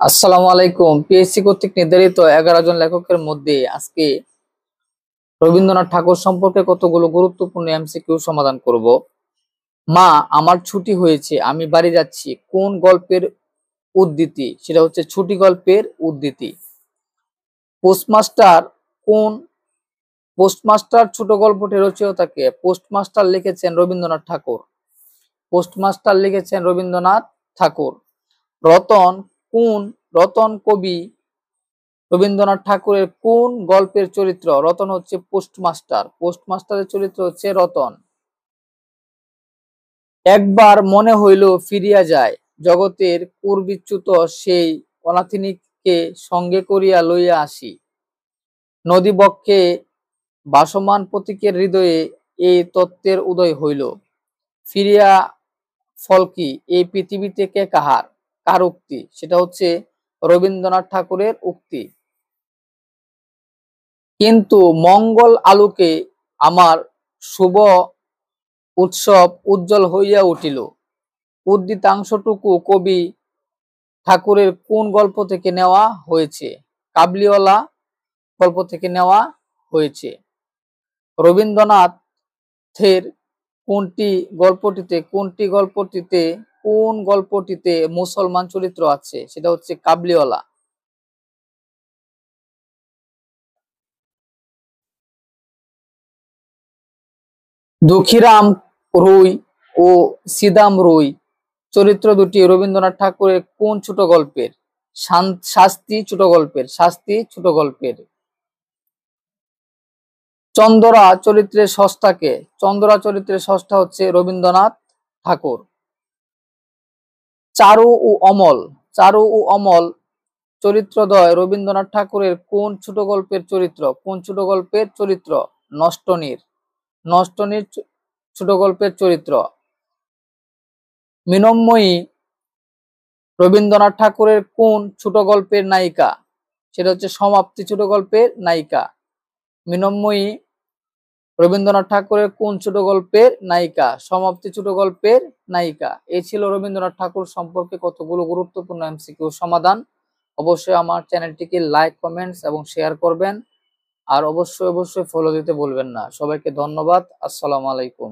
আসসালামু আলাইকুম। পিএসসি কর্তৃক নির্ধারিত 11 জন লেখকের মধ্যে আজকে রবীন্দ্রনাথ ঠাকুর সম্পর্কে কতগুলো গুরুত্বপূর্ণ এমসিকিউ সমাধান করব। মা, আমার ছুটি হয়েছে, আমি বাড়ি যাচ্ছি কোন গল্পের উদ্ধৃতি? সেটা হচ্ছে ছুটি গল্পের উদ্ধৃতি। পোস্টমাস্টার কোন পোস্টমাস্টার ছোট গল্পটি রচয়িতা কে? পোস্টমাস্টার লিখেছেন রবীন্দ্রনাথ ঠাকুর। পোস্টমাস্টার লিখেছেন রবীন্দ্রনাথ ঠাকুর। রতন কোন রতন কবি রবীন্দ্রনাথ ঠাকুরের কোন গল্পের চরিত্র? রতন হচ্ছে পোস্টমাস্টার। পোস্টমাস্টারের চরিত্র হচ্ছে রতন। একবার মনে হইল ফিরিয়া যায়, জগতের কুর্বিচ্যুত সেই অনাথিনীকে সঙ্গে করিয়া লইয়া আসি। নদীবক্ষে ভাসমান প্রতীকের হৃদয়ে এই তত্ত্বের উদয় হইল। ফিরিয়া ফল কি? এই পৃথিবীতে কে কাহার? কার উক্তি? সেটা হচ্ছে রবীন্দ্রনাথ ঠাকুরের উক্তি। কিন্তু মঙ্গল আলোকে আমার শুভ উৎসব উজ্জ্বল হইয়া উঠিল। উদ্ধৃতাংশটুকু কবি ঠাকুরের কোন গল্প থেকে নেওয়া হয়েছে? কাবুলিওয়ালা গল্প থেকে নেওয়া হয়েছে। রবীন্দ্রনাথের কোন গল্পটিতে মুসলমান চরিত্র আছে? সেটা হচ্ছে কাবুলিওয়ালা। দুঃখীরাম রুই ও সীতারাম রুই চরিত্র দুটি রবীন্দ্রনাথ ঠাকুরের কোন ছোট গল্পের? শাস্তি ছোট গল্পের। চন্দরা চরিত্রের স্রষ্টা কে? চন্দরা চরিত্রের স্রষ্টা হচ্ছে রবীন্দ্রনাথ ঠাকুর। চারু ও অমল চরিত্রদ্বয় রবীন্দ্রনাথ ঠাকুরের কোন ছোট গল্পের চরিত্র? নষ্টনীর ছোট গল্পের চরিত্র। মৃন্ময়ী রবীন্দ্রনাথ ঠাকুরের কোন ছোট গল্পের নায়িকা? সেটা হচ্ছে সমাপ্তি ছোট গল্পের নায়িকা। মৃন্ময়ী রবীন্দ্রনাথ ঠাকুরের কোন ছোট গল্পের নায়িকা? সমাপ্তি ছোট গল্পের নায়িকা। এই ছিল রবীন্দ্রনাথ ঠাকুর সম্পর্কে কতগুলো গুরুত্বপূর্ণ এমসিকিউ সমাধান। অবশ্যই আমার চ্যানেলটিকে লাইক, কমেন্টস এবং শেয়ার করবেন। আর অবশ্যই ফলো দিতে ভুলবেন না। সবাইকে ধন্যবাদ। আসসালামু আলাইকুম।